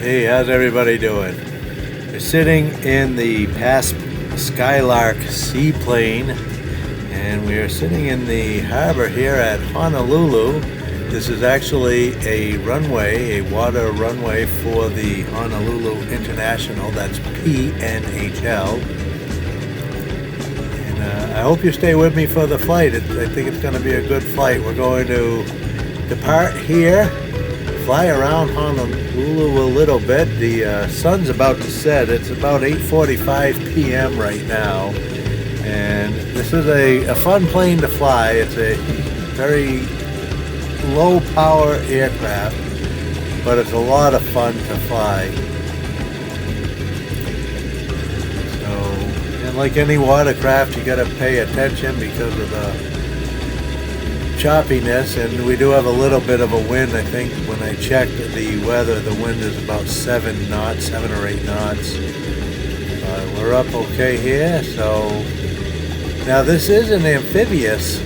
Hey, how's everybody doing? We're sitting in the Pasped Skylark Seaplane, and we are sitting in the harbor here at Honolulu. This is actually a runway, a water runway for the Honolulu International. That's PNHL. And I hope you stay with me for the flight. I think it's going to be a good flight. We're going to depart here, fly around Honolulu a little bit. The sun's about to set. It's about 8:45 p.m. right now, and this is a fun plane to fly. It's a very low power aircraft, but it's a lot of fun to fly. So, and like any watercraft, you got to pay attention because of the choppiness, and we do have a little bit of a wind. I think when I checked the weather, the wind is about 7 or 8 knots. We're up okay here. So now this is an amphibious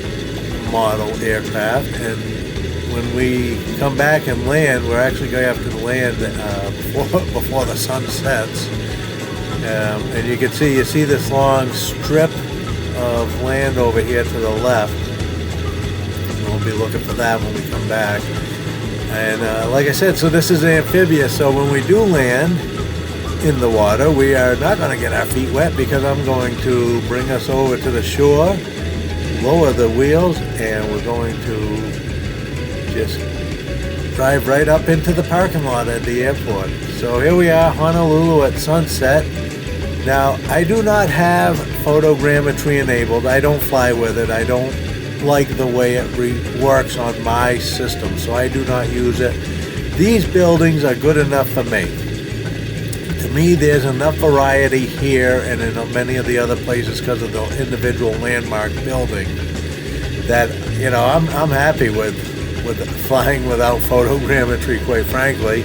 model aircraft, and when we come back and land, we're actually going to have to land before the sun sets. And you can see this long strip of land over here to the left. We'll be looking for that when we come back. And like I said, so this is amphibious, so when we do land in the water, we are not going to get our feet wet, because I'm going to bring us over to the shore, lower the wheels, and we're going to just drive right up into the parking lot at the airport. So here we are, Honolulu at sunset. Now, I do not have photogrammetry enabled. I don't fly with it. I don't like the way it works on my system, so I do not use it. These buildings are good enough for me. To me, there's enough variety here and in many of the other places because of the individual landmark buildings that, you know, I'm happy with flying without photogrammetry, quite frankly.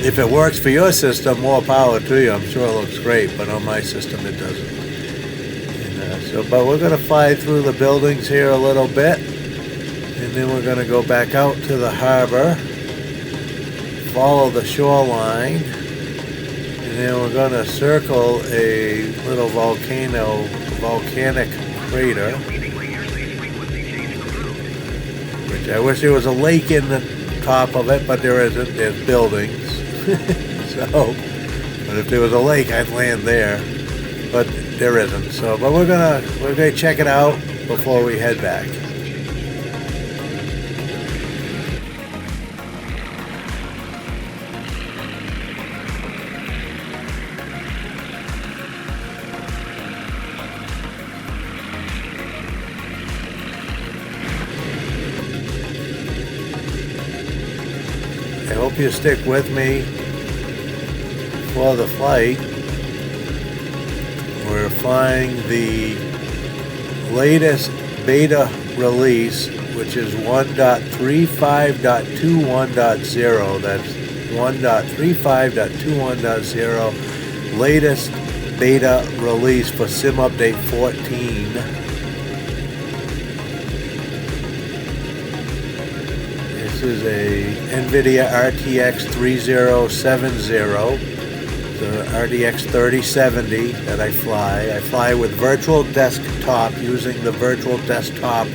If it works for your system, more power to you. I'm sure it looks great, but on my system it doesn't. But we're going to fly through the buildings here a little bit, and then we're going to go back out to the harbor, follow the shoreline, and then we're going to circle a little volcanic crater, which I wish there was a lake in the top of it, but there isn't. There's buildings. But if there was a lake, I'd land there. But there isn't. So, but we're gonna check it out before we head back. I hope you stick with me for the flight. We're flying the latest beta release, which is 1.35.21.0. That's 1.35.21.0, latest beta release for Sim Update 14. This is a Nvidia RTX 3070. The RTX 3070 that I fly. I fly with virtual desktop using the virtual desktop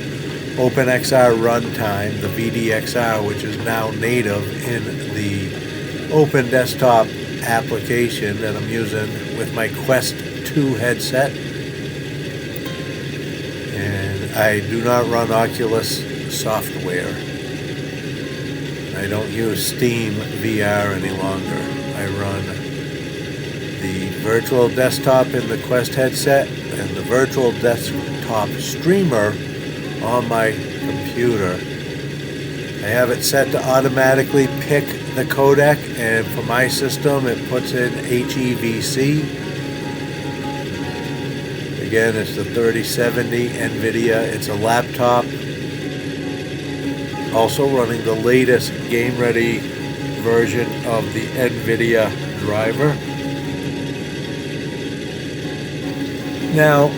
OpenXR runtime, the VDXR, which is now native in the Open Desktop application that I'm using with my Quest 2 headset. And I do not run Oculus software. I don't use SteamVR any longer. I run the virtual desktop in the Quest headset and the virtual desktop streamer on my computer. I have it set to automatically pick the codec, and for my system it puts in HEVC. Again, it's the 3070 Nvidia. It's a laptop, also running the latest game-ready version of the Nvidia Driver. Now,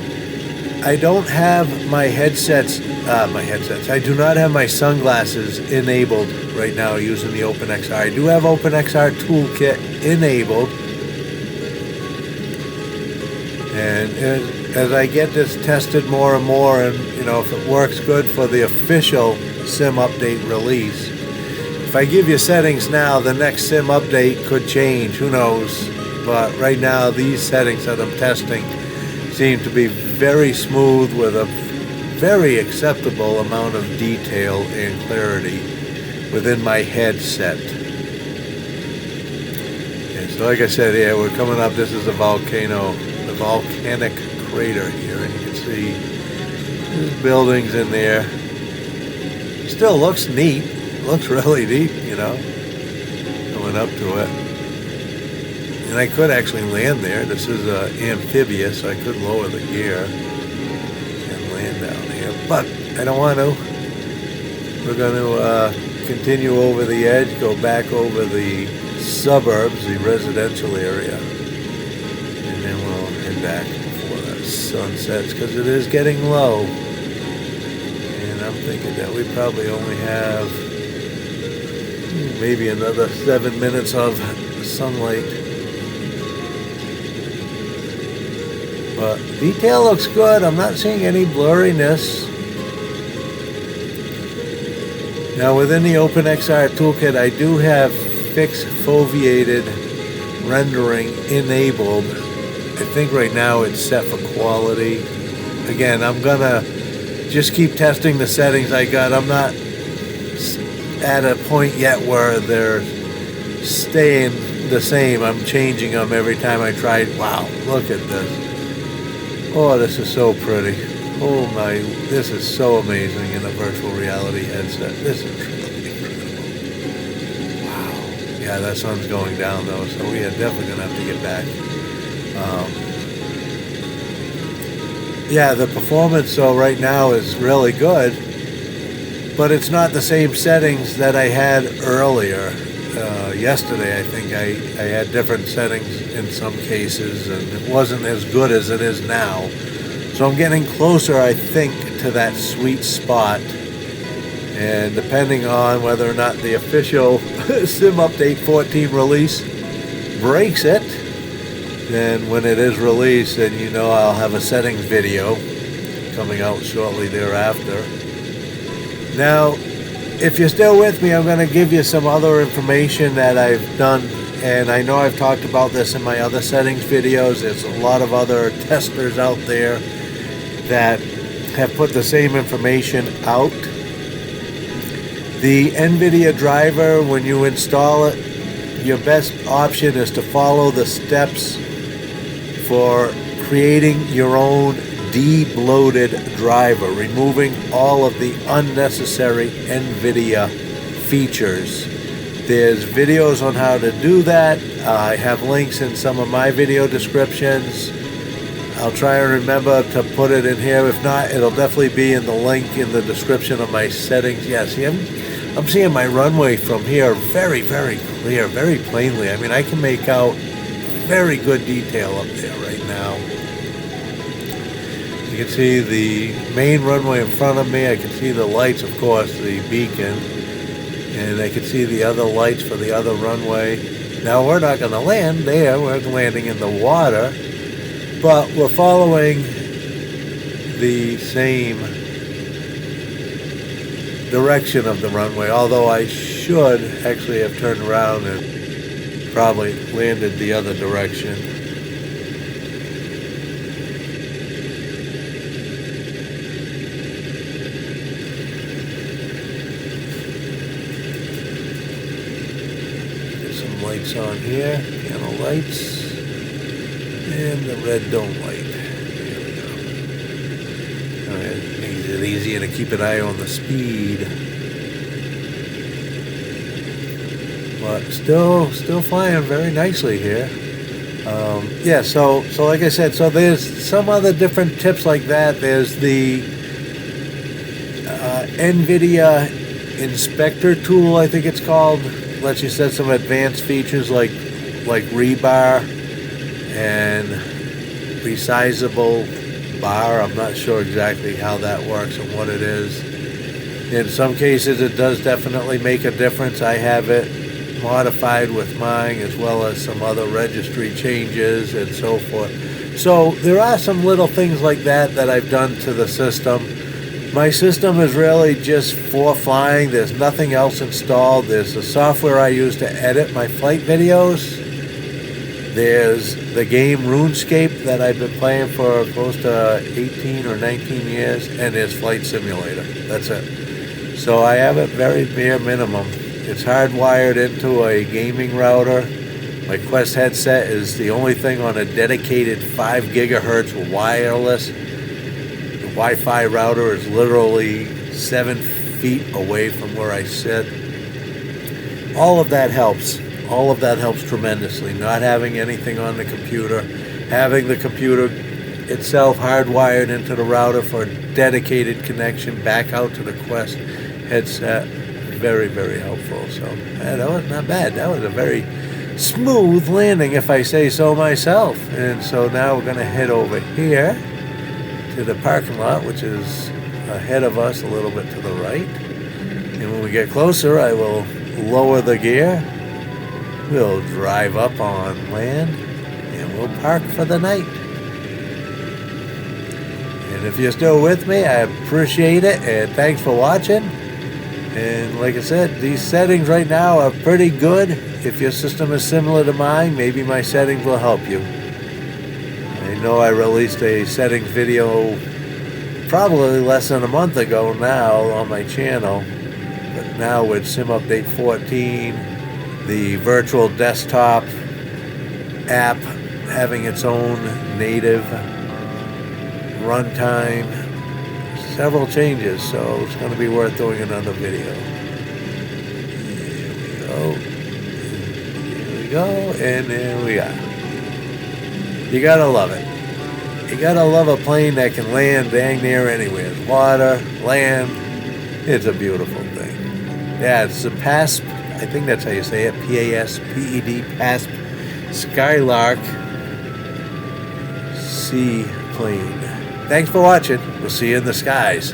I don't have my headsets my headsets. I do not have my sunglasses enabled right now using the OpenXR. I do have OpenXR Toolkit enabled. And as I get this tested more and more, and you know, if it works good for the official SIM update release, if I give you settings now, the next SIM update could change, who knows. But right now, these settings that I'm testing seem to be very smooth with a very acceptable amount of detail and clarity within my headset. And so like I said, yeah, we're coming up, this is a volcanic crater here, and you can see there's buildings in there. Still looks neat, looks really neat, you know, going up to it. And I could actually land there. This is amphibious, so I could lower the gear and land down here, but I don't want to. We're going to continue over the edge, go back over the suburbs, the residential area, and then we'll head back before the sun sets, because it is getting low. And I'm thinking that we probably only have maybe another 7 minutes of sunlight. But detail looks good. I'm not seeing any blurriness. Now within the OpenXR Toolkit, I do have fixed foveated rendering enabled. I think right now it's set for quality. Again, I'm gonna just keep testing the settings I got. I'm not at a point yet where they're staying the same. I'm changing them every time I try. Wow, look at this. Oh, this is so pretty. Oh my, this is so amazing in a virtual reality headset. This is truly incredible. Wow. Yeah, that sun's going down though, so we are definitely gonna have to get back. Yeah, the performance though right now is really good, but it's not the same settings that I had earlier. Yesterday, I think I had different settings in some cases, and it wasn't as good as it is now. So I'm getting closer, I think, to that sweet spot. And depending on whether or not the official SIM Update 14 release breaks it, then when it is released, then you know I'll have a settings video coming out shortly thereafter. Now, if you're still with me, I'm going to give you some other information that I've done, and I know I've talked about this in my other settings videos. There's a lot of other testers out there that have put the same information out. The Nvidia Driver, when you install it, your best option is to follow the steps for creating your own de-bloated driver, removing all of the unnecessary Nvidia features. There's videos on how to do that. I have links in some of my video descriptions. I'll try and remember to put it in here. If not, it'll definitely be in the link in the description of my settings. Yeah, see, I'm seeing my runway from here very, very clear, very plainly. I mean, I can make out very good detail up there right now. You can see the main runway in front of me. I can see the lights, of course, the beacon. And I can see the other lights for the other runway. Now, we're not going to land there. We're landing in the water. But we're following the same direction of the runway. Although I should actually have turned around and probably landed the other direction. Lights on here, piano lights, and the red dome light. There we go. It makes it easier to keep an eye on the speed. But still flying very nicely here. Yeah, so like I said, so there's some other different tips like that. There's the Nvidia Inspector tool, I think it's called. Lets you set some advanced features like rebar and resizable bar. I'm not sure exactly how that works and what it is. In some cases, it does definitely make a difference. I have it modified with mine, as well as some other registry changes and so forth. So there are some little things like that that I've done to the system. My system is really just for flying. There's nothing else installed. There's the software I use to edit my flight videos. There's the game RuneScape that I've been playing for close to 18 or 19 years, and there's Flight Simulator. That's it. So I have it very bare minimum. It's hardwired into a gaming router. My Quest headset is the only thing on a dedicated 5 gigahertz wireless. The Wi-Fi router is literally 7 feet away from where I sit. All of that helps. All of that helps tremendously. Not having anything on the computer, having the computer itself hardwired into the router for a dedicated connection back out to the Quest headset. Very, very helpful. So that was not bad. That was a very smooth landing, if I say so myself. And so now we're going to head over here to the parking lot, which is ahead of us a little bit to the right. And when we get closer, I will lower the gear. We'll drive up on land, and we'll park for the night. And if you're still with me, I appreciate it, and thanks for watching. And like I said, these settings right now are pretty good. If your system is similar to mine, maybe my settings will help you. I know I released a settings video probably less than a month ago now on my channel, but now with Sim Update 14, the virtual desktop app having its own native runtime, several changes, so it's going to be worth doing another video. Here we go, and there we are. You gotta love it. You gotta love a plane that can land dang near anywhere. Water, land, it's a beautiful thing. Yeah, it's the Pasped, I think that's how you say it, P-A-S-P-E-D, Pasped Skylark Seaplane. Thanks for watching. We'll see you in the skies.